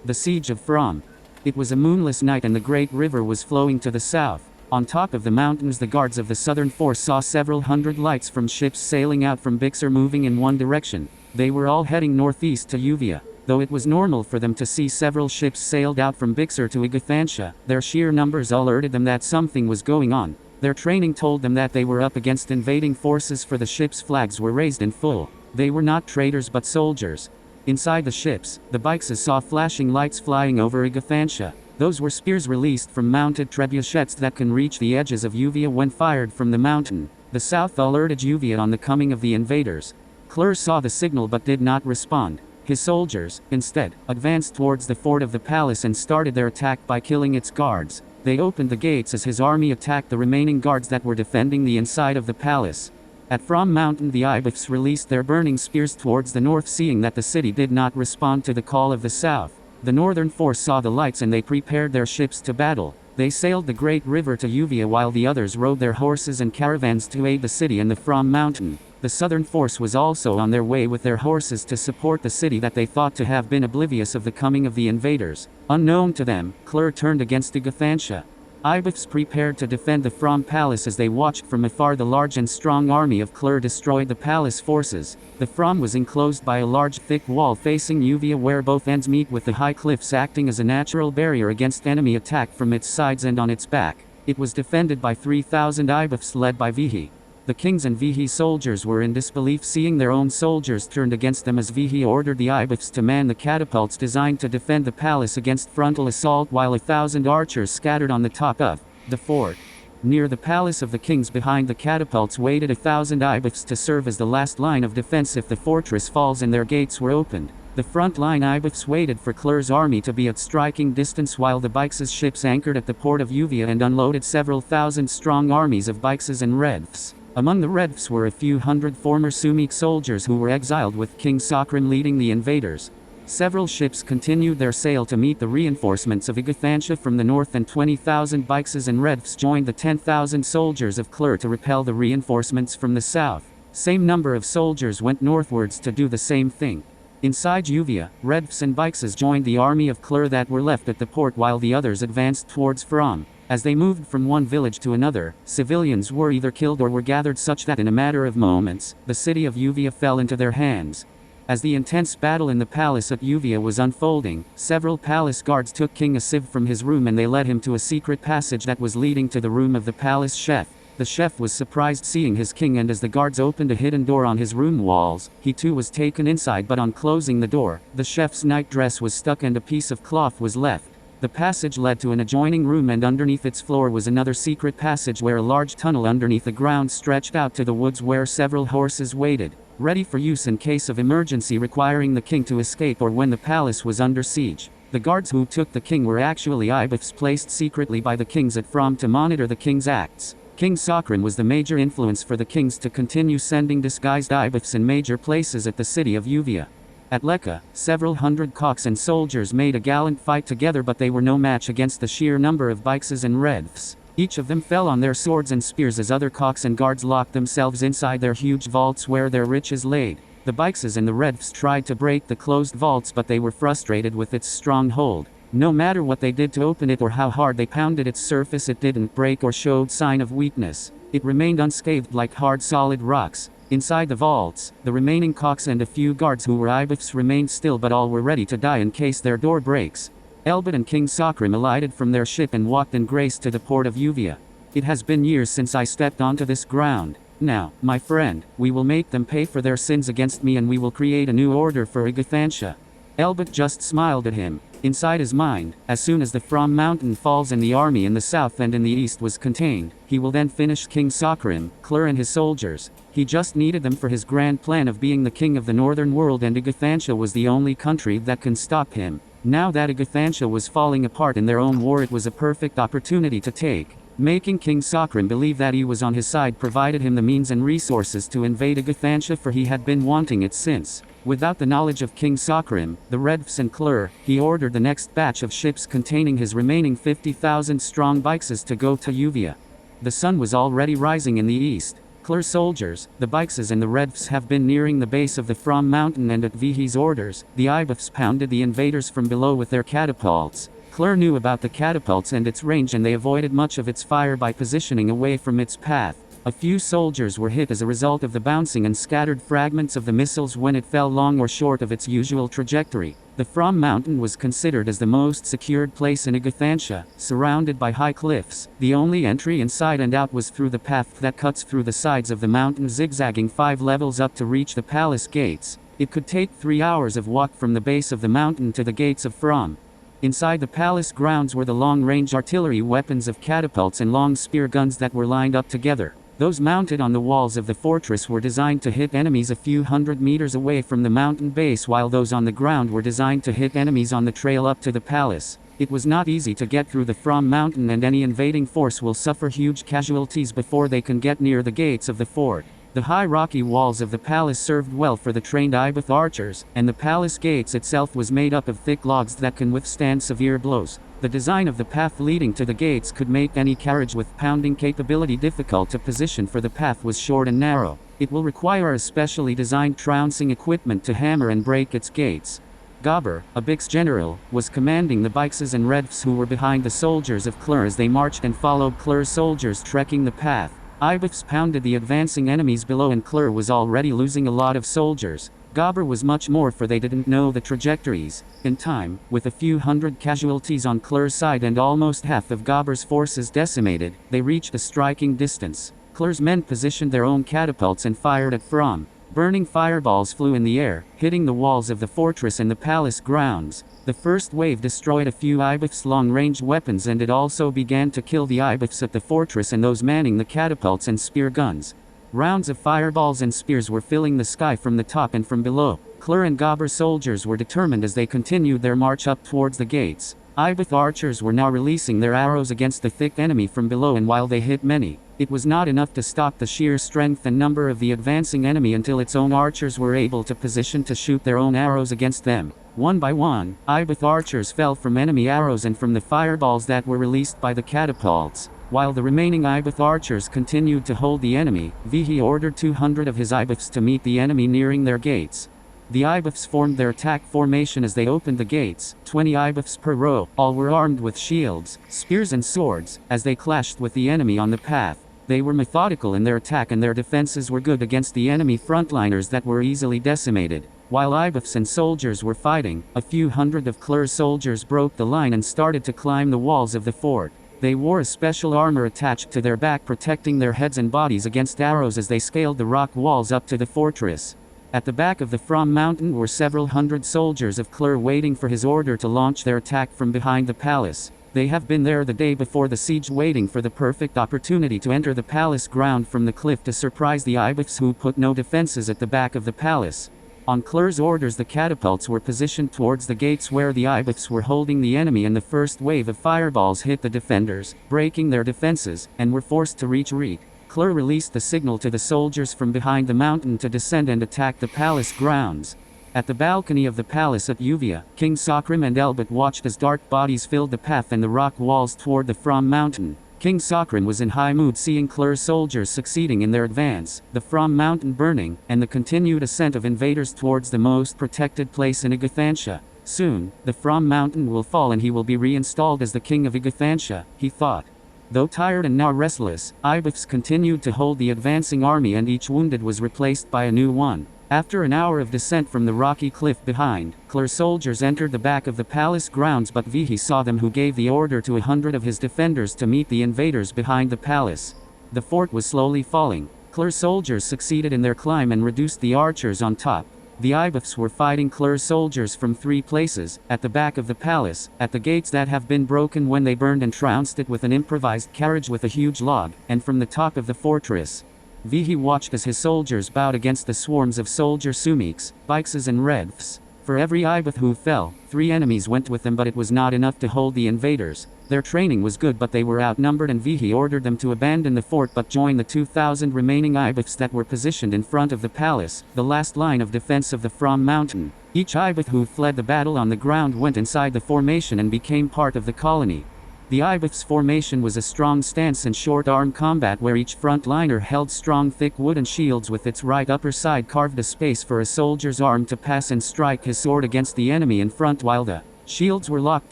The Siege of Phrombe. It was a moonless night and the great river was flowing to the south. On top of the mountains the guards of the southern force saw several hundred lights from ships sailing out from Bixar moving in one direction. They were all heading northeast to Uvia. Though it was normal for them to see several ships sailed out from Bixar to Igathantia, their sheer numbers alerted them that something was going on. Their training told them that they were up against invading forces, for the ships' flags were raised in full. They were not traders but soldiers. Inside the ships, the Bixas saw flashing lights flying over Igathantia. Those were spears released from mounted trebuchets that can reach the edges of Uvia when fired from the mountain. The south alerted Uvia on the coming of the invaders. Klur saw the signal but did not respond. His soldiers, instead, advanced towards the fort of the palace and started their attack by killing its guards. They opened the gates as his army attacked the remaining guards that were defending the inside of the palace. At Phrombe Mountain the Ibiths released their burning spears towards the north, seeing that the city did not respond to the call of the south. The northern force saw the lights and they prepared their ships to battle. They sailed the great river to Uvia while the others rode their horses and caravans to aid the city and the Phrombe Mountain. The southern force was also on their way with their horses to support the city that they thought to have been oblivious of the coming of the invaders. Unknown to them, Klur turned against Igathantia. Ibiths prepared to defend the Phrombe palace. As they watched from afar, the large and strong army of Klur destroyed the palace forces. The Phrombe was enclosed by a large thick wall facing Uvia where both ends meet, with the high cliffs acting as a natural barrier against enemy attack from its sides and on its back. It was defended by 3,000 Ibiths led by Vihi. The kings and Vihi soldiers were in disbelief, seeing their own soldiers turned against them, as Vihi ordered the Ibiths to man the catapults designed to defend the palace against frontal assault, while 1,000 archers scattered on the top of the fort. Near the palace of the kings behind the catapults waited 1,000 Ibiths to serve as the last line of defense if the fortress falls and their gates were opened. The front line Ibiths waited for Klur's army to be at striking distance while the Bixas ships anchored at the port of Uvia and unloaded several thousand strong armies of Bixas and Redfs. Among the Redfs were a few hundred former Sumik soldiers who were exiled, with King Sakrim leading the invaders. Several ships continued their sail to meet the reinforcements of Igathantia from the north, and 20,000 Bixas and Redfs joined the 10,000 soldiers of Klur to repel the reinforcements from the south. Same number of soldiers went northwards to do the same thing. Inside Uvia, Redfs and Bixas joined the army of Klur that were left at the port, while the others advanced towards Phrombe. As they moved from one village to another, civilians were either killed or were gathered, such that in a matter of moments, the city of Uvia fell into their hands. As the intense battle in the palace at Uvia was unfolding, several palace guards took King Asiv from his room and they led him to a secret passage that was leading to the room of the palace chef. The chef was surprised seeing his king, and as the guards opened a hidden door on his room walls, he too was taken inside, but on closing the door, the chef's nightdress was stuck and a piece of cloth was left. The passage led to an adjoining room, and underneath its floor was another secret passage where a large tunnel underneath the ground stretched out to the woods where several horses waited, ready for use in case of emergency requiring the king to escape or when the palace was under siege. The guards who took the king were actually Ibiths placed secretly by the kings at Phrombe to monitor the king's acts. King Sakrim was the major influence for the kings to continue sending disguised Ibiths in major places at the city of Uvia. At Leka, several hundred cocks and soldiers made a gallant fight together, but they were no match against the sheer number of Bixas and Redfs. Each of them fell on their swords and spears as other cocks and guards locked themselves inside their huge vaults where their riches laid. The Bixas and the Redfs tried to break the closed vaults, but they were frustrated with its strong hold. No matter what they did to open it or how hard they pounded its surface, it didn't break or showed sign of weakness. It remained unscathed like hard solid rocks. Inside the vaults, the remaining cocks and a few guards who were Ibiths remained still, but all were ready to die in case their door breaks. Elbit and King Sakrim alighted from their ship and walked in grace to the port of Uvia. "It has been years since I stepped onto this ground. Now, my friend, we will make them pay for their sins against me, and we will create a new order for Igathantia." Elbit just smiled at him. Inside his mind, as soon as the Phrombe Mountain falls and the army in the south and in the east was contained, he will then finish King Sakrim, Klur and his soldiers. He just needed them for his grand plan of being the king of the northern world, and Igathantia was the only country that can stop him. Now that Igathantia was falling apart in their own war, it was a perfect opportunity to take. Making King Sakrim believe that he was on his side provided him the means and resources to invade Igathantia, for he had been wanting it since. Without the knowledge of King Sakrim, the Redfs and Klur, he ordered the next batch of ships containing his remaining 50,000 strong Bixas to go to Uvia. The sun was already rising in the east. Klur's soldiers, the Bikes and the Redfs have been nearing the base of the Phrombe mountain, and at Vihi's orders, the Ibeths pounded the invaders from below with their catapults. Klur knew about the catapults and its range, and they avoided much of its fire by positioning away from its path. A few soldiers were hit as a result of the bouncing and scattered fragments of the missiles when it fell long or short of its usual trajectory. The Phrombe mountain was considered as the most secured place in Igathantia, surrounded by high cliffs. The only entry inside and out was through the path that cuts through the sides of the mountain, zigzagging 5 levels up to reach the palace gates. It could take 3 hours of walk from the base of the mountain to the gates of Phrombe. Inside the palace grounds were the long-range artillery weapons of catapults and long spear guns that were lined up together. Those mounted on the walls of the fortress were designed to hit enemies a few hundred meters away from the mountain base, while those on the ground were designed to hit enemies on the trail up to the palace. It was not easy to get through the Phrombe mountain, and any invading force will suffer huge casualties before they can get near the gates of the fort. The high rocky walls of the palace served well for the trained Ibeth archers, and the palace gates itself was made up of thick logs that can withstand severe blows. The design of the path leading to the gates could make any carriage with pounding capability difficult to position, for the path was short and narrow. It will require a specially designed trouncing equipment to hammer and break its gates. Gobber, a Bix general, was commanding the Bikes and Redfs, who were behind the soldiers of Klur as they marched and followed Klur's soldiers trekking the path. Ibeths pounded the advancing enemies below, and Klur was already losing a lot of soldiers. Gobber was much more, for they didn't know the trajectories. In time, with a few hundred casualties on Klur's side and almost half of Gobber's forces decimated, they reached a striking distance. Klur's men positioned their own catapults and fired at Phrombe. Burning fireballs flew in the air, hitting the walls of the fortress and the palace grounds. The first wave destroyed a few Ibeth's long-range weapons, and it also began to kill the Ibeths at the fortress and those manning the catapults and spear guns. Rounds of fireballs and spears were filling the sky from the top and from below. Klur and Gobber soldiers were determined as they continued their march up towards the gates. Ibeth archers were now releasing their arrows against the thick enemy from below, and while they hit many, it was not enough to stop the sheer strength and number of the advancing enemy until its own archers were able to position to shoot their own arrows against them. One by one, Ibeth archers fell from enemy arrows and from the fireballs that were released by the catapults. While the remaining Ibeth archers continued to hold the enemy, Vihi ordered 200 of his Ibeths to meet the enemy nearing their gates. The Ibeths formed their attack formation as they opened the gates, 20 Ibeths per row. All were armed with shields, spears and swords. As they clashed with the enemy on the path, they were methodical in their attack, and their defenses were good against the enemy frontliners that were easily decimated. While Ibeths and soldiers were fighting, a few hundred of Klur's soldiers broke the line and started to climb the walls of the fort. They wore a special armor attached to their back, protecting their heads and bodies against arrows as they scaled the rock walls up to the fortress. At the back of the Phrombe mountain were several hundred soldiers of Klur waiting for his order to launch their attack from behind the palace. They have been there the day before the siege, waiting for the perfect opportunity to enter the palace ground from the cliff to surprise the Ibeths, who put no defenses at the back of the palace. On Klur's orders, the catapults were positioned towards the gates where the Ibeths were holding the enemy, and the first wave of fireballs hit the defenders, breaking their defenses, and were forced to retreat. Klur released the signal to the soldiers from behind the mountain to descend and attack the palace grounds. At the balcony of the palace at Uvia, King Sakrim and Elbit watched as dark bodies filled the path and the rock walls toward the Phrombe mountain. King Sakrim was in high mood, seeing Klur's soldiers succeeding in their advance, the Phrombe mountain burning, and the continued ascent of invaders towards the most protected place in Igathantia. Soon, the Phrombe mountain will fall and he will be reinstalled as the king of Igathantia, he thought. Though tired and now restless, Ibeths continued to hold the advancing army, and each wounded was replaced by a new one. After an hour of descent from the rocky cliff behind, Klur's soldiers entered the back of the palace grounds, but Vihi saw them, who gave the order to 100 of his defenders to meet the invaders behind the palace. The fort was slowly falling. Klur's soldiers succeeded in their climb and reduced the archers on top. The Ibeths were fighting Klur's soldiers from 3 places: at the back of the palace, at the gates that have been broken when they burned and trounced it with an improvised carriage with a huge log, and from the top of the fortress. Vihi watched as his soldiers bowed against the swarms of soldier Sumiks, Bikes and Redfs. For every Ibeth who fell, 3 enemies went with them, but it was not enough to hold the invaders. Their training was good, but they were outnumbered, and Vihi ordered them to abandon the fort but join the 2,000 remaining Ibeths that were positioned in front of the palace, the last line of defense of the Phrombe mountain. Each Ibeth who fled the battle on the ground went inside the formation and became part of the colony. The Ibis formation was a strong stance and short-arm combat where each frontliner held strong thick wooden shields with its right upper side carved a space for a soldier's arm to pass and strike his sword against the enemy in front, while the shields were locked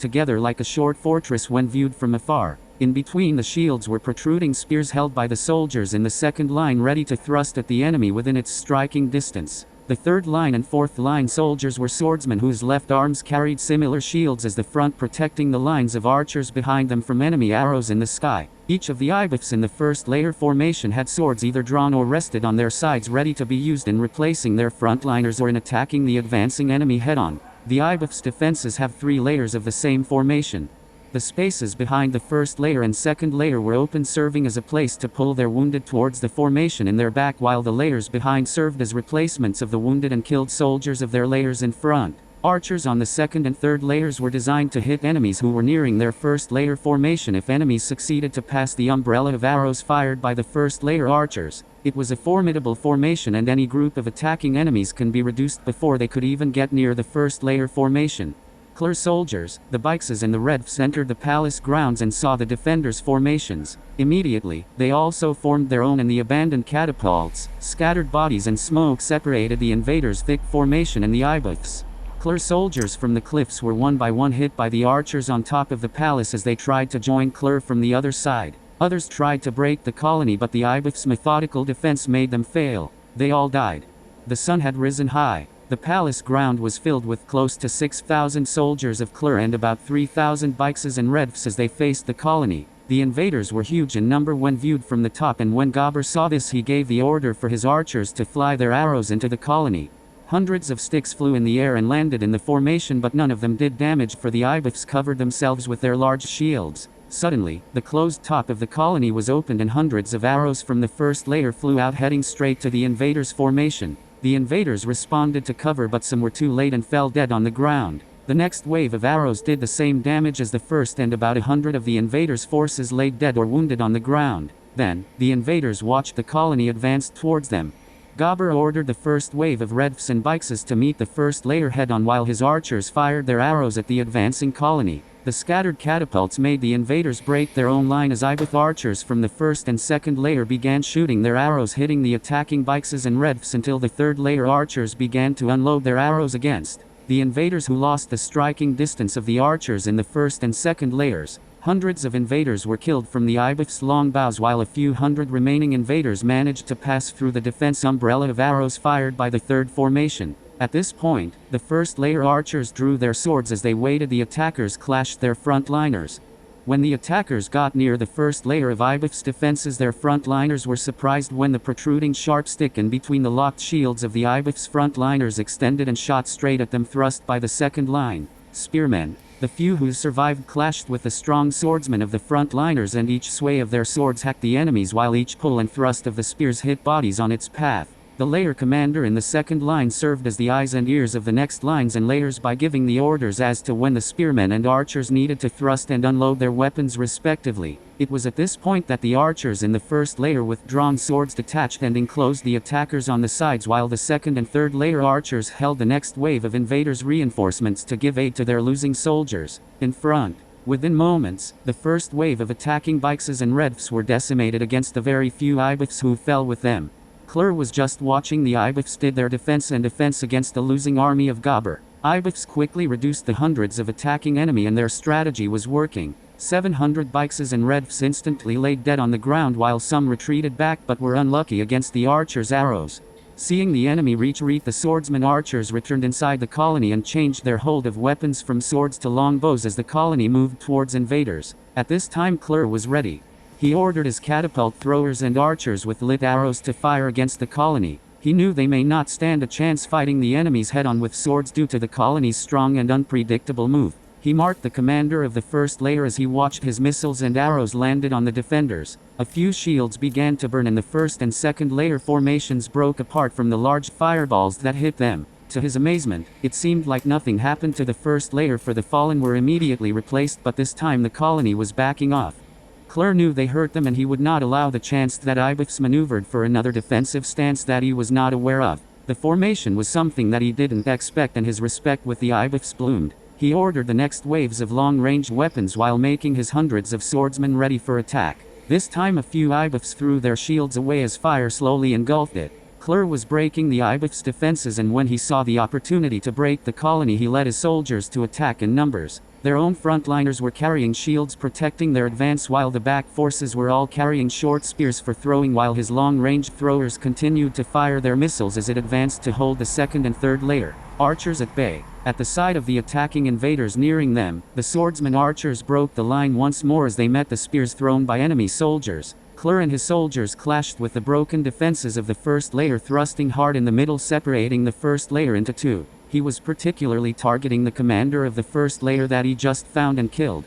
together like a short fortress when viewed from afar. In between the shields were protruding spears held by the soldiers in the second line ready to thrust at the enemy within its striking distance. The third line and fourth line soldiers were swordsmen whose left arms carried similar shields as the front, protecting the lines of archers behind them from enemy arrows in the sky. Each of the Ibis in the first layer formation had swords either drawn or rested on their sides ready to be used in replacing their frontliners or in attacking the advancing enemy head-on. The Ibis defenses have 3 layers of the same formation. The spaces behind the first layer and second layer were open, serving as a place to pull their wounded towards the formation in their back, while the layers behind served as replacements of the wounded and killed soldiers of their layers in front. Archers on the second and third layers were designed to hit enemies who were nearing their first layer formation if enemies succeeded to pass the umbrella of arrows fired by the first layer archers. It was a formidable formation, and any group of attacking enemies can be reduced before they could even get near the first layer formation. Clear soldiers, the Bixes and the Redfs entered the palace grounds and saw the defenders' formations. Immediately, they also formed their own, and the abandoned catapults, scattered bodies and smoke separated the invaders' thick formation and the Ibis. Clear soldiers from the cliffs were one by one hit by the archers on top of the palace as they tried to join Clear from the other side. Others tried to break the colony, but the Ibis' methodical defense made them fail. They all died. The sun had risen high. The palace ground was filled with close to 6,000 soldiers of Clear and about 3,000 Bixes and Redfs as they faced the colony. The invaders were huge in number when viewed from the top, and when Gobber saw this he gave the order for his archers to fly their arrows into the colony. Hundreds of sticks flew in the air and landed in the formation, but none of them did damage, for the Ibis covered themselves with their large shields. Suddenly, the closed top of the colony was opened and hundreds of arrows from the first layer flew out, heading straight to the invaders' formation. The invaders responded to cover, but some were too late and fell dead on the ground. The next wave of arrows did the same damage as the first, and about 100 of the invaders' forces lay dead or wounded on the ground. Then, the invaders watched the colony advance towards them. Gobber ordered the first wave of Redfs and Bixes to meet the first layer head-on while his archers fired their arrows at the advancing colony. The scattered catapults made the invaders break their own line as Ibis archers from the first and second layer began shooting their arrows, hitting the attacking Bixes and Redfs until the third layer archers began to unload their arrows against the invaders, who lost the striking distance of the archers in the first and second layers. Hundreds of invaders were killed from the Ibis' longbows, while a few hundred remaining invaders managed to pass through the defense umbrella of arrows fired by the third formation. At this point, the first layer archers drew their swords as they waited. The attackers clashed their frontliners. When the attackers got near the first layer of Ibis defenses, their frontliners were surprised when the protruding sharp stick in between the locked shields of the Ibis frontliners extended and shot straight at them, thrust by the second line. Spearmen. The few who survived clashed with the strong swordsmen of the frontliners, and each sway of their swords hacked the enemies, while each pull and thrust of the spears hit bodies on its path. The layer commander in the second line served as the eyes and ears of the next lines and layers by giving the orders as to when the spearmen and archers needed to thrust and unload their weapons respectively. It was at this point that the archers in the first layer with drawn swords detached and enclosed the attackers on the sides, while the second and third layer archers held the next wave of invaders' reinforcements to give aid to their losing soldiers. In front, within moments, the first wave of attacking Bixes and Redfs were decimated against the very few Ibis who fell with them. Clear was just watching the Ibis did their defense against the losing army of Gobber. Ibis quickly reduced the hundreds of attacking enemy, and their strategy was working. 700 Bixes and Redfs instantly laid dead on the ground, while some retreated back but were unlucky against the archers' arrows. Seeing the enemy retreat, the swordsmen archers returned inside the colony and changed their hold of weapons from swords to longbows as the colony moved towards invaders. At this time Clear was ready. He ordered his catapult throwers and archers with lit arrows to fire against the colony. He knew they may not stand a chance fighting the enemies head-on with swords due to the colony's strong and unpredictable move. He marked the commander of the first layer as he watched his missiles and arrows landed on the defenders. A few shields began to burn, and the first and second layer formations broke apart from the large fireballs that hit them. To his amazement, it seemed like nothing happened to the first layer, for the fallen were immediately replaced, but this time the colony was backing off. Clear knew they hurt them, and he would not allow the chance that Ibis maneuvered for another defensive stance that he was not aware of. The formation was something that he didn't expect, and his respect with the Ibis bloomed. He ordered the next waves of long-range weapons while making his hundreds of swordsmen ready for attack. This time a few Ibuths threw their shields away as fire slowly engulfed it. Klur was breaking the Ibuths' defenses, and when he saw the opportunity to break the colony, he led his soldiers to attack in numbers. Their own frontliners were carrying shields protecting their advance, while the back forces were all carrying short spears for throwing, while his long-range throwers continued to fire their missiles as it advanced to hold the second and third layer. Archers at bay. At the sight of the attacking invaders nearing them, the swordsman archers broke the line once more as they met the spears thrown by enemy soldiers. Klur and his soldiers clashed with the broken defenses of the first layer, thrusting hard in the middle, separating the first layer into two. He was particularly targeting the commander of the first layer that he just found and killed.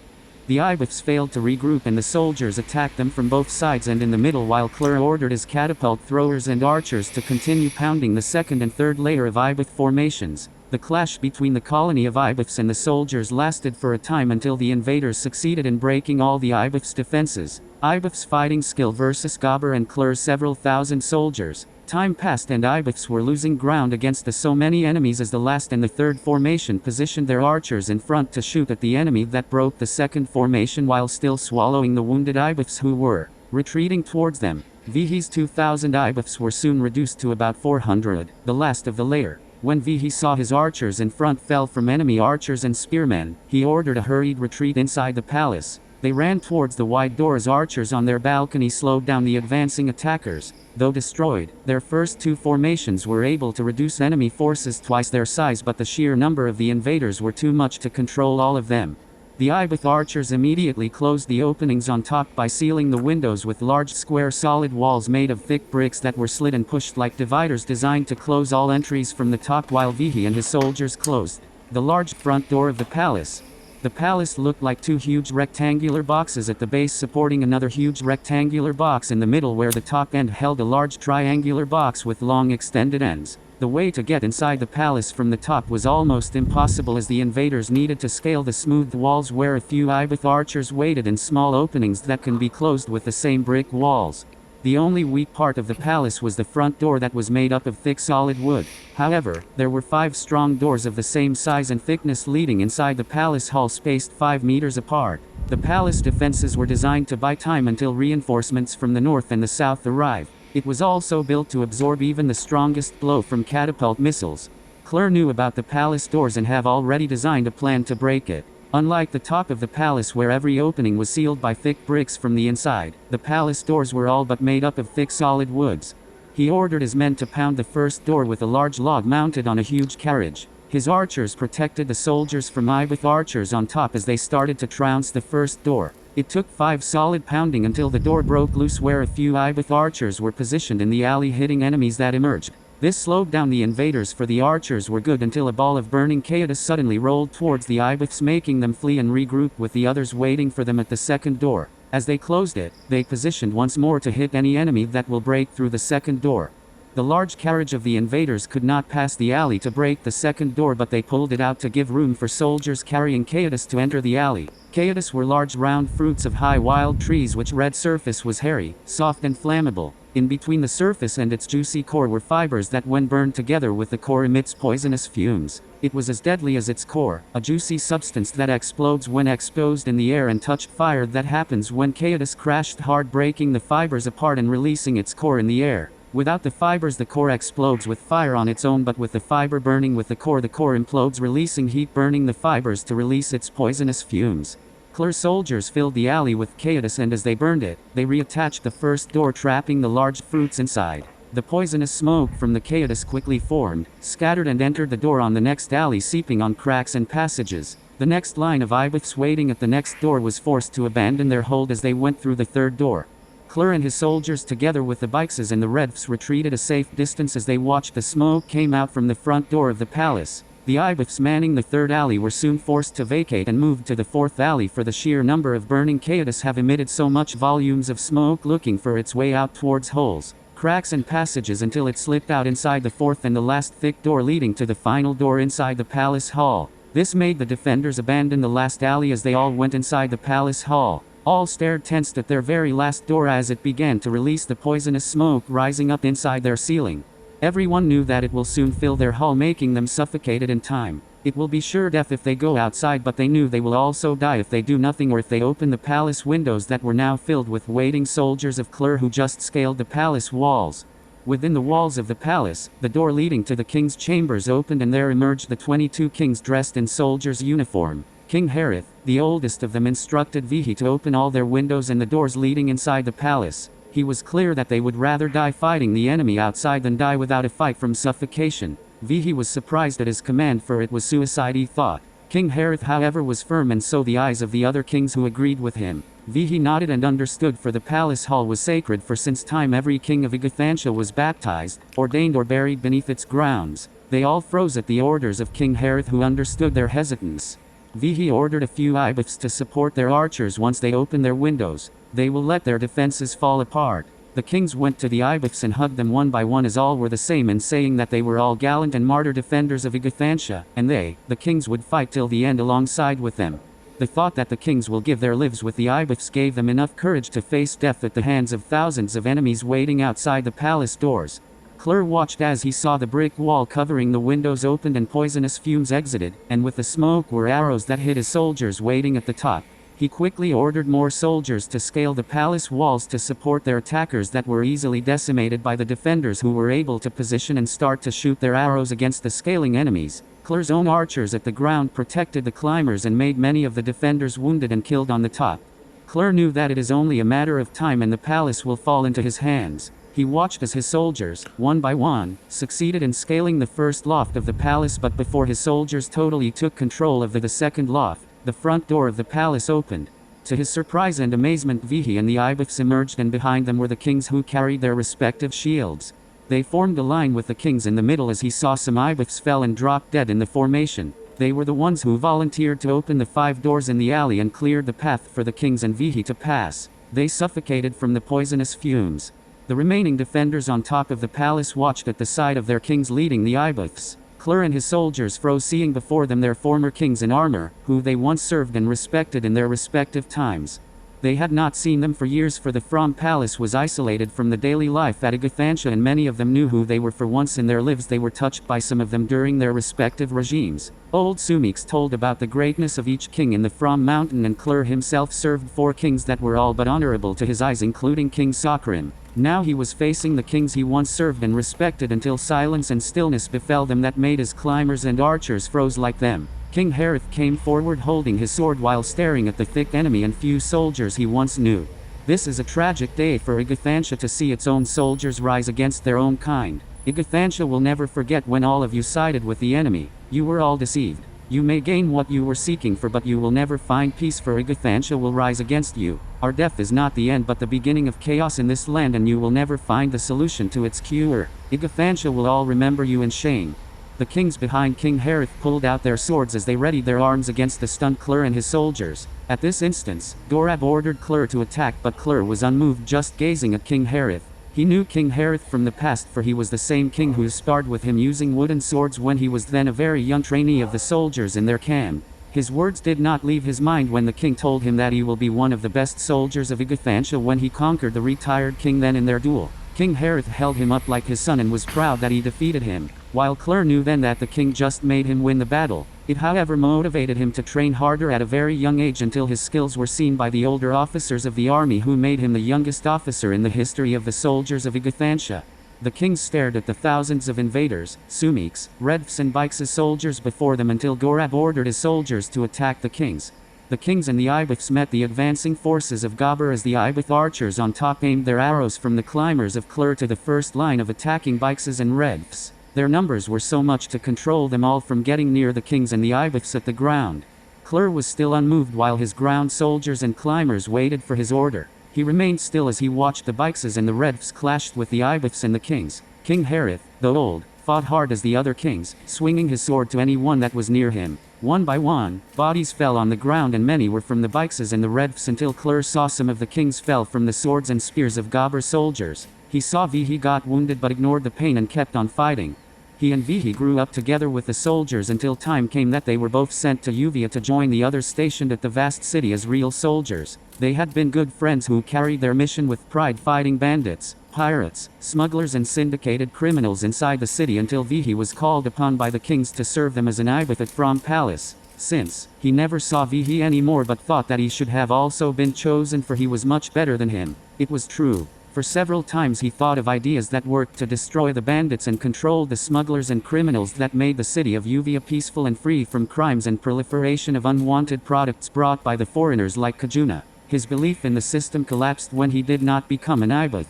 The Ibuths failed to regroup and the soldiers attacked them from both sides and in the middle, while Klur ordered his catapult throwers and archers to continue pounding the second and third layer of Ibuth formations. The clash between the colony of Ibuths and the soldiers lasted for a time until the invaders succeeded in breaking all the Ibuths' defenses. Ibuths' fighting skill versus Gobber and Klur's several thousand soldiers. Time passed and Ibuths were losing ground against the so many enemies as the last and the third formation positioned their archers in front to shoot at the enemy that broke the second formation while still swallowing the wounded Ibuths who were retreating towards them. Vihi's 2,000 Ibuths were soon reduced to about 400, the last of the layer. When Vihi saw his archers in front fell from enemy archers and spearmen, he ordered a hurried retreat inside the palace. They ran towards the wide door as archers on their balcony slowed down the advancing attackers. Though destroyed, their first two formations were able to reduce enemy forces twice their size, but the sheer number of the invaders were too much to control all of them. The Ibuth archers immediately closed the openings on top by sealing the windows with large square solid walls made of thick bricks that were slid and pushed like dividers designed to close all entries from the top, while Vihi and his soldiers closed the large front door of the palace. The palace looked like two huge rectangular boxes at the base supporting another huge rectangular box in the middle, where the top end held a large triangular box with long extended ends. The way to get inside the palace from the top was almost impossible, as the invaders needed to scale the smoothed walls where a few Ibuth archers waited in small openings that can be closed with the same brick walls. The only weak part of the palace was the front door that was made up of thick solid wood. However, there were 5 strong doors of the same size and thickness leading inside the palace hall, spaced 5 meters apart. The palace defenses were designed to buy time until reinforcements from the north and the south arrived. It was also built to absorb even the strongest blow from catapult missiles. Klur knew about the palace doors and have already designed a plan to break it. Unlike the top of the palace, where every opening was sealed by thick bricks from the inside, the palace doors were all but made up of thick solid woods. He ordered his men to pound the first door with a large log mounted on a huge carriage. His archers protected the soldiers from Ibuth archers on top as they started to trounce the first door. It took 5 solid pounding until the door broke loose, where a few Ibuth archers were positioned in the alley hitting enemies that emerged. This slowed down the invaders, for the archers were good until a ball of burning chaos suddenly rolled towards the Ibuths, making them flee and regroup with the others waiting for them at the second door. As they closed it, they positioned once more to hit any enemy that will break through the second door. The large carriage of the invaders could not pass the alley to break the second door, but they pulled it out to give room for soldiers carrying chaos to enter the alley. Chaos were large round fruits of high wild trees, which red surface was hairy, soft and flammable. In between the surface and its juicy core were fibers that, when burned together with the core, emits poisonous fumes. It was as deadly as its core, a juicy substance that explodes when exposed in the air and touched fire. That happens when chaos crashed hard, breaking the fibers apart and releasing its core in the air. Without the fibers, the core explodes with fire on its own, but with the fiber burning with the core implodes, releasing heat, burning the fibers to release its poisonous fumes. Klur's soldiers filled the alley with chaos, and as they burned it, they reattached the first door, trapping the large fruits inside. The poisonous smoke from the chaos quickly formed, scattered and entered the door on the next alley, seeping on cracks and passages. The next line of Ibuths waiting at the next door was forced to abandon their hold as they went through the third door. Klur and his soldiers, together with the Bikes and the Redfs, retreated a safe distance as they watched the smoke came out from the front door of the palace. The Ibuths manning the third alley were soon forced to vacate and moved to the fourth alley, for the sheer number of burning chaos have emitted so much volumes of smoke looking for its way out towards holes, cracks and passages, until it slipped out inside the fourth and the last thick door leading to the final door inside the palace hall. This made the defenders abandon the last alley as they all went inside the palace hall. All stared tensed at their very last door as it began to release the poisonous smoke rising up inside their ceiling. Everyone knew that it will soon fill their hall, making them suffocated in time. It will be sure death if they go outside, but they knew they will also die if they do nothing or if they open the palace windows that were now filled with waiting soldiers of Clur who just scaled the palace walls. Within the walls of the palace, the door leading to the king's chambers opened and there emerged the 22 kings dressed in soldiers' uniform. King Harith, the oldest of them, instructed Vihi to open all their windows and the doors leading inside the palace. He was clear that they would rather die fighting the enemy outside than die without a fight from suffocation. Vihi was surprised at his command, for it was suicide, he thought. King Harith, however, was firm, and so the eyes of the other kings who agreed with him. Vihi nodded and understood, for the palace hall was sacred, for since time every king of Igathansha was baptized, ordained or buried beneath its grounds. They all froze at the orders of King Harith, who understood their hesitance. Vihi ordered a few Ibiths to support their archers once they open their windows. They will let their defenses fall apart. The kings went to the Ibiths and hugged them one by one, as all were the same in saying that they were all gallant and martyr defenders of Igathansha, and they, the kings, would fight till the end alongside with them. The thought that the kings will give their lives with the Ibiths gave them enough courage to face death at the hands of thousands of enemies waiting outside the palace doors. Clur watched as he saw the brick wall covering the windows opened and poisonous fumes exited, and with the smoke were arrows that hit his soldiers waiting at the top. He quickly ordered more soldiers to scale the palace walls to support their attackers that were easily decimated by the defenders, who were able to position and start to shoot their arrows against the scaling enemies. Clur's own archers at the ground protected the climbers and made many of the defenders wounded and killed on the top. Clur knew that it is only a matter of time and the palace will fall into his hands. He watched as his soldiers, one by one, succeeded in scaling the first loft of the palace, but before his soldiers totally took control of the second loft, the front door of the palace opened. To his surprise and amazement, Vihi and the Ibiths emerged, and behind them were the kings who carried their respective shields. They formed a line with the kings in the middle as he saw some Ibiths fell and dropped dead in the formation. They were the ones who volunteered to open the 5 doors in the alley and cleared the path for the kings and Vihi to pass. They suffocated from the poisonous fumes. The remaining defenders on top of the palace watched at the side of their kings leading the Ibiths. Clur and his soldiers froze, seeing before them their former kings in armor, who they once served and respected in their respective times. They had not seen them for years, for the Phrombe palace was isolated from the daily life at Igathansha, and many of them knew who they were, for once in their lives they were touched by some of them during their respective regimes. Old Sumiks told about the greatness of each king in the Phrombe mountain, and Clur himself served 4 kings that were all but honorable to his eyes, including King Sakrim. Now he was facing the kings he once served and respected, until silence and stillness befell them that made his climbers and archers froze like them. King Harith came forward holding his sword while staring at the thick enemy and few soldiers he once knew. This is a tragic day for Igathansha, to see its own soldiers rise against their own kind. Igathansha will never forget when all of you sided with the enemy. You were all deceived. You may gain what you were seeking for, but you will never find peace, for Igathansha will rise against you. Our death is not the end but the beginning of chaos in this land, and you will never find the solution to its cure. Igathansha will all remember you in shame. The kings behind King Harith pulled out their swords as they readied their arms against the stunned Clur and his soldiers. At this instance, Gorab ordered Clur to attack, but Clur was unmoved, just gazing at King Harith. He knew King Harith from the past, for he was the same king who sparred with him using wooden swords when he was then a very young trainee of the soldiers in their camp. His words did not leave his mind when the king told him that he will be one of the best soldiers of Igathansha when he conquered the retired king then in their duel. King Harith held him up like his son and was proud that he defeated him. While Clur knew then that the king just made him win the battle, it however motivated him to train harder at a very young age, until his skills were seen by the older officers of the army, who made him the youngest officer in the history of the soldiers of Igathansha. The king stared at the thousands of invaders, Sumiks, Redfs and Bikes soldiers before them, until Gorab ordered his soldiers to attack the kings. The kings and the Ibiths met the advancing forces of Gabur as the Ibith archers on top aimed their arrows from the climbers of Clur to the first line of attacking Bikes and Redfs. Their numbers were so much to control them all from getting near the kings and the Ibiths at the ground. Clur was still unmoved while his ground soldiers and climbers waited for his order. He remained still as he watched the Bikes and the Redfs clashed with the Ibiths and the kings. King Harith, though old, fought hard as the other kings, swinging his sword to anyone that was near him. One by one, bodies fell on the ground, and many were from the Bikes and the Redfs, until Clur saw some of the kings fell from the swords and spears of Gabur's soldiers. He saw Vihi got wounded but ignored the pain and kept on fighting. He and Vihi grew up together with the soldiers until time came that they were both sent to Uvia to join the others stationed at the vast city as real soldiers. They had been good friends who carried their mission with pride, fighting bandits, pirates, smugglers and syndicated criminals inside the city until Vihi was called upon by the kings to serve them as an ibith at Phrombe Palace. Since, he never saw Vihi anymore but thought that he should have also been chosen for he was much better than him. It was true. For several times he thought of ideas that worked to destroy the bandits and control the smugglers and criminals that made the city of Uvia peaceful and free from crimes and proliferation of unwanted products brought by the foreigners like Kajuna. His belief in the system collapsed when he did not become an ibith.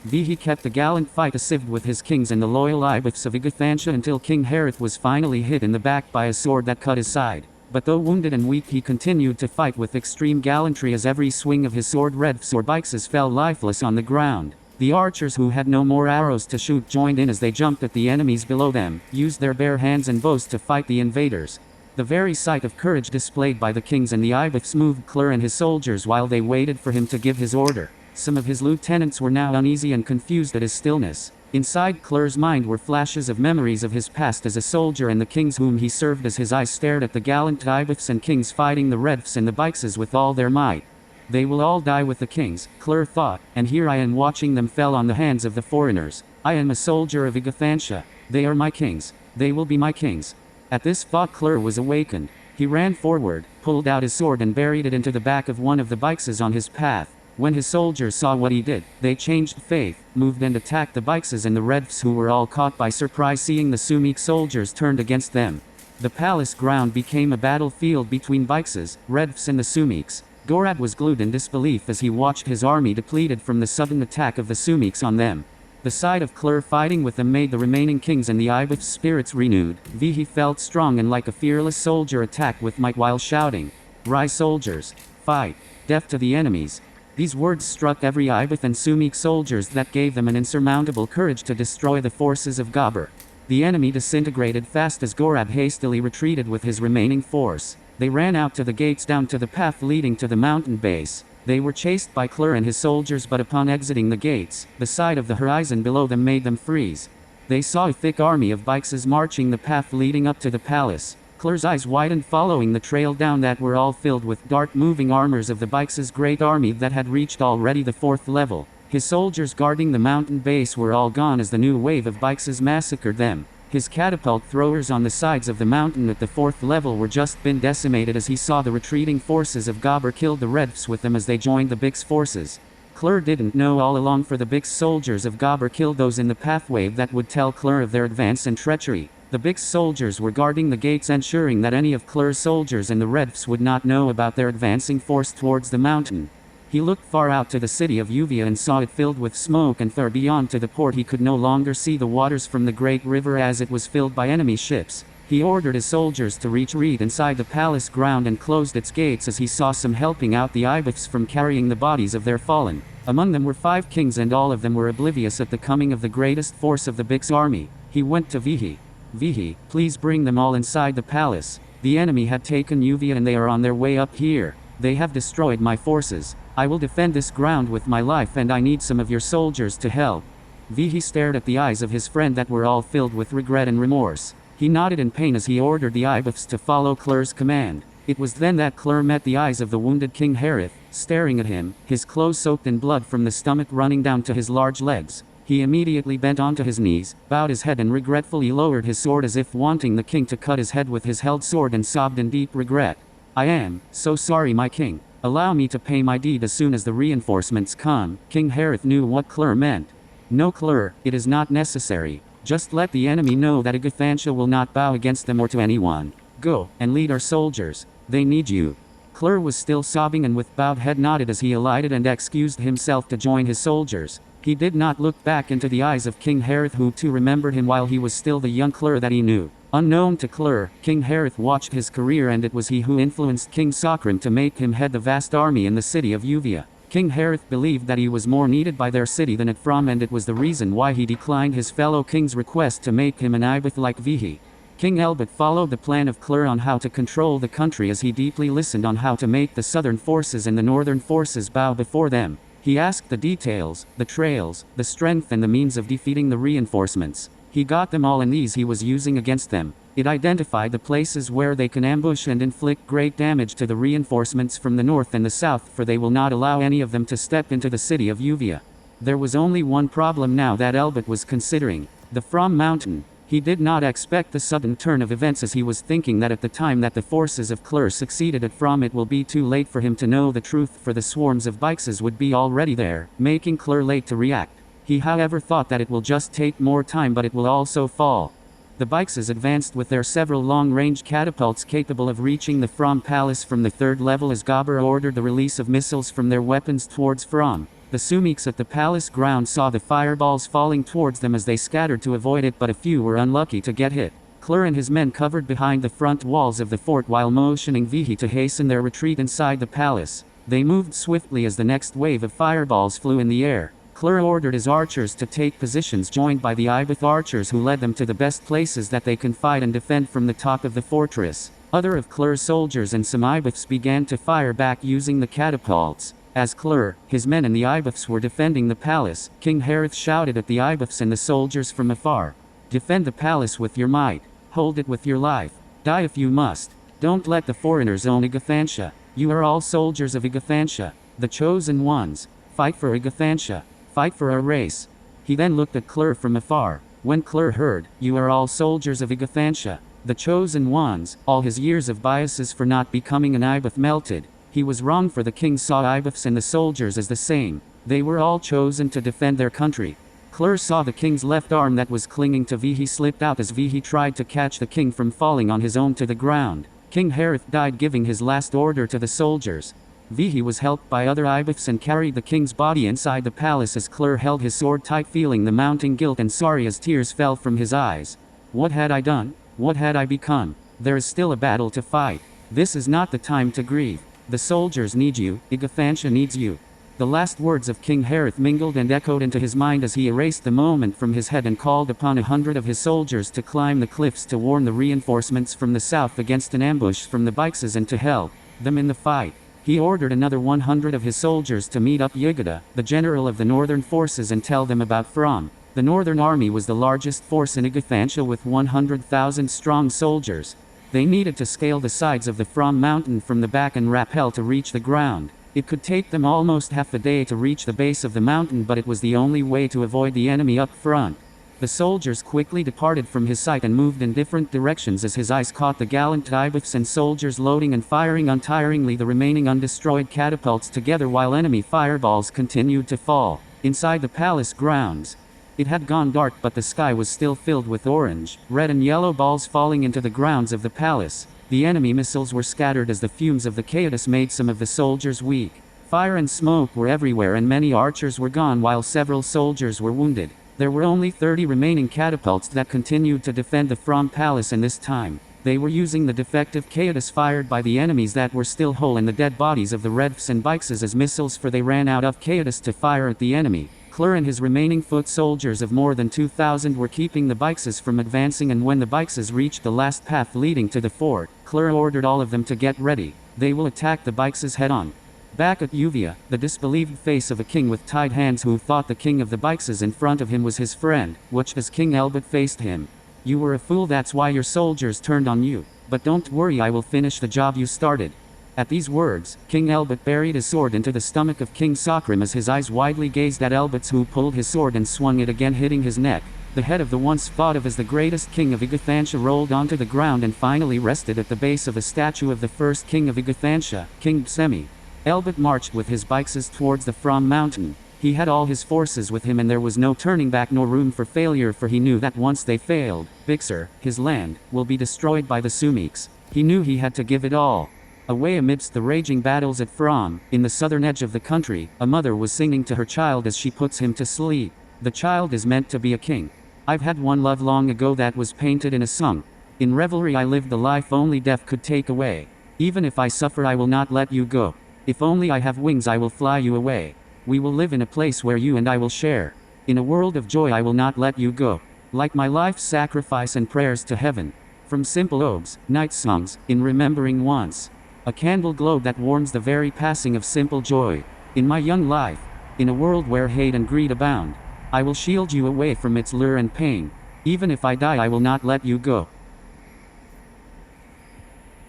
Vihi kept a gallant fight asived with his kings and the loyal ibiths of Igathansha until King Harith was finally hit in the back by a sword that cut his side. But though wounded and weak he continued to fight with extreme gallantry as every swing of his sword redfs or bixes fell lifeless on the ground. The archers who had no more arrows to shoot joined in as they jumped at the enemies below them, used their bare hands and bows to fight the invaders. The very sight of courage displayed by the kings and the ibiths moved Clur and his soldiers while they waited for him to give his order. Some of his lieutenants were now uneasy and confused at his stillness. Inside Clur's mind were flashes of memories of his past as a soldier and the kings whom he served as his eyes stared at the gallant ibiths and kings fighting the redfs and the bixes with all their might. They will all die with the kings, Clur thought, and here I am watching them fell on the hands of the foreigners. I am a soldier of Igathansha. They are my kings. They will be my kings. At this thought Clur was awakened. He ran forward, pulled out his sword and buried it into the back of one of the bixes on his path. When his soldiers saw what he did, they changed faith, moved and attacked the bixes and the redfs who were all caught by surprise seeing the Sumik soldiers turned against them. The palace ground became a battlefield between bixes, redfs and the Sumiks. Gorad was glued in disbelief as he watched his army depleted from the sudden attack of the Sumiks on them. The sight of Clur fighting with them made the remaining kings and the ibiths' spirits renewed. Vihi felt strong and like a fearless soldier attacked with might while shouting, "Rise soldiers! Fight! Death to the enemies!" These words struck every ibith and Sumik soldiers that gave them an insurmountable courage to destroy the forces of Gabur. The enemy disintegrated fast as Gorab hastily retreated with his remaining force. They ran out to the gates down to the path leading to the mountain base. They were chased by Clur and his soldiers but upon exiting the gates, the sight of the horizon below them made them freeze. They saw a thick army of bixes marching the path leading up to the palace. Clur's eyes widened following the trail down that were all filled with dark moving armors of the bixes' great army that had reached already the 4th level. His soldiers guarding the mountain base were all gone as the new wave of bixes massacred them. His catapult throwers on the sides of the mountain at the 4th level were just been decimated as he saw the retreating forces of Gabur kill the redfs with them as they joined the Bix forces. Clur didn't know all along for the Bix soldiers of Gabur killed those in the pathway that would tell Clur of their advance and treachery. The Bix soldiers were guarding the gates ensuring that any of Clur's soldiers and the redfs would not know about their advancing force towards the mountain. He looked far out to the city of Uvia and saw it filled with smoke and far beyond to the port he could no longer see the waters from the great river as it was filled by enemy ships. He ordered his soldiers to retreat inside the palace ground and closed its gates as he saw some helping out the ibiths from carrying the bodies of their fallen. Among them were 5 kings and all of them were oblivious at the coming of the greatest force of the Bix army. He went to Vihi. Vihi, please bring them all inside the palace. The enemy had taken Uvia and they are on their way up here. They have destroyed my forces. I will defend this ground with my life and I need some of your soldiers to help. Vihi stared at the eyes of his friend that were all filled with regret and remorse. He nodded in pain as he ordered the ibiths to follow Clur's command. It was then that Clur met the eyes of the wounded King Harith, staring at him, his clothes soaked in blood from the stomach running down to his large legs. He immediately bent onto his knees, bowed his head and regretfully lowered his sword as if wanting the king to cut his head with his held sword and sobbed in deep regret. I am so sorry, my king. Allow me to pay my deed as soon as the reinforcements come. King Harith knew what Clur meant. No, Clur, it is not necessary. Just let the enemy know that Igathansha will not bow against them or to anyone. Go, and lead our soldiers. They need you. Clur was still sobbing and with bowed head nodded as he alighted and excused himself to join his soldiers. He did not look back into the eyes of King Harith who too remembered him while he was still the young Clur that he knew. Unknown to Clur, King Harith watched his career and it was he who influenced King Sakrim to make him head the vast army in the city of Uvia. King Harith believed that he was more needed by their city than at Phrombe and it was the reason why he declined his fellow king's request to make him an ibith like Vihi. King Elbit followed the plan of Clur on how to control the country as he deeply listened on how to make the southern forces and the northern forces bow before them. He asked the details, the trails, the strength and the means of defeating the reinforcements. He got them all and these he was using against them. It identified the places where they can ambush and inflict great damage to the reinforcements from the north and the south for they will not allow any of them to step into the city of Uvia. There was only one problem now that Elbert was considering: the Phrombe mountain. He did not expect the sudden turn of events, as he was thinking that at the time that the forces of Klur succeeded at Phrombe, it will be too late for him to know the truth, for the swarms of Bixes would be already there, making Klur late to react. He however thought that it will just take more time, but it will also fall. The Bixes advanced with their several long-range catapults capable of reaching the Phrombe palace from the third level as Gabur ordered the release of missiles from their weapons towards Phrombe. The Sumiks at the palace ground saw the fireballs falling towards them as they scattered to avoid it, but a few were unlucky to get hit. Klur and his men covered behind the front walls of the fort while motioning Vihi to hasten their retreat inside the palace. They moved swiftly as the next wave of fireballs flew in the air. Klur ordered his archers to take positions, joined by the Ibith archers, who led them to the best places that they can fight and defend from the top of the fortress. Other of Klur's soldiers and some Ibiths began to fire back using the catapults. As Klur, his men and the Ibiths were defending the palace, King Harith shouted at the Ibiths and the soldiers from afar: "Defend the palace with your might. Hold it with your life. Die if you must. Don't let the foreigners own Igathansha. You are all soldiers of Igathansha, the chosen ones. Fight for Igathansha. Fight for our race." He then looked at Klur from afar. When Klur heard, "You are all soldiers of Igathansha, the chosen ones," all his years of biases for not becoming an Ibith melted. He was wrong, for the king saw Ibiths and the soldiers as the same. They were all chosen to defend their country. Klur saw the king's left arm that was clinging to Vihi slipped out as Vihi tried to catch the king from falling on his own to the ground. King Harith died giving his last order to the soldiers. Vihi was helped by other Ibiths and carried the king's body inside the palace as Klur held his sword tight, feeling the mounting guilt and sorry as tears fell from his eyes. What had I done? What had I become? There is still a battle to fight. This is not the time to grieve. The soldiers need you, Igathansha needs you. The last words of King Harith mingled and echoed into his mind as he erased the moment from his head and called upon 100 of his soldiers to climb the cliffs to warn the reinforcements from the south against an ambush from the Bixes and to help them in the fight. He ordered another 100 of his soldiers to meet up Yugada, the general of the northern forces, and tell them about Phrombe. The northern army was the largest force in Igathansha with 100,000 strong soldiers. They needed to scale the sides of the Phrombe mountain from the back and rappel to reach the ground. It could take them almost half a day to reach the base of the mountain, but it was the only way to avoid the enemy up front. The soldiers quickly departed from his sight and moved in different directions as his eyes caught the gallant Ibiths and soldiers loading and firing untiringly the remaining undestroyed catapults together while enemy fireballs continued to fall. Inside the palace grounds, it had gone dark, but the sky was still filled with orange, red and yellow balls falling into the grounds of the palace. The enemy missiles were scattered as the fumes of the Caetus made some of the soldiers weak. Fire and smoke were everywhere and many archers were gone while several soldiers were wounded. There were only 30 remaining catapults that continued to defend the Phrombe palace, and this time, they were using the defective Caetus fired by the enemies that were still whole and the dead bodies of the Redfs and Bixes as missiles, for they ran out of Caetus to fire at the enemy. Klur and his remaining foot soldiers of more than 2,000 were keeping the Bixes from advancing, and when the Bixes reached the last path leading to the fort, Klur ordered all of them to get ready. They will attack the Bixes head-on. Back at Uvia, the disbelieved face of a king with tied hands who thought the king of the Bixes in front of him was his friend, watched as King Elbert faced him. "You were a fool, that's why your soldiers turned on you. But don't worry, I will finish the job you started." At these words, King Elbert buried his sword into the stomach of King Sakrim as his eyes widely gazed at Elberts, who pulled his sword and swung it again, hitting his neck. The head of the once thought of as the greatest king of Igathansha rolled onto the ground and finally rested at the base of a statue of the first king of Igathansha, King Bsemi. Elbert marched with his Bixes towards the Phrombe mountain. He had all his forces with him and there was no turning back nor room for failure, for he knew that once they failed, Bixar, his land, will be destroyed by the Sumiks. He knew he had to give it all. Away amidst the raging battles at Phrombe, in the southern edge of the country, a mother was singing to her child as she puts him to sleep. The child is meant to be a king. I've had one love long ago that was painted in a song. In revelry I lived the life only death could take away. Even if I suffer I will not let you go. If only I have wings I will fly you away. We will live in a place where you and I will share. In a world of joy I will not let you go. Like my life's sacrifice and prayers to heaven. From simple odes, night songs, in remembering once. A candle globe that warms the very passing of simple joy. In my young life, in a world where hate and greed abound, I will shield you away from its lure and pain. Even if I die I will not let you go.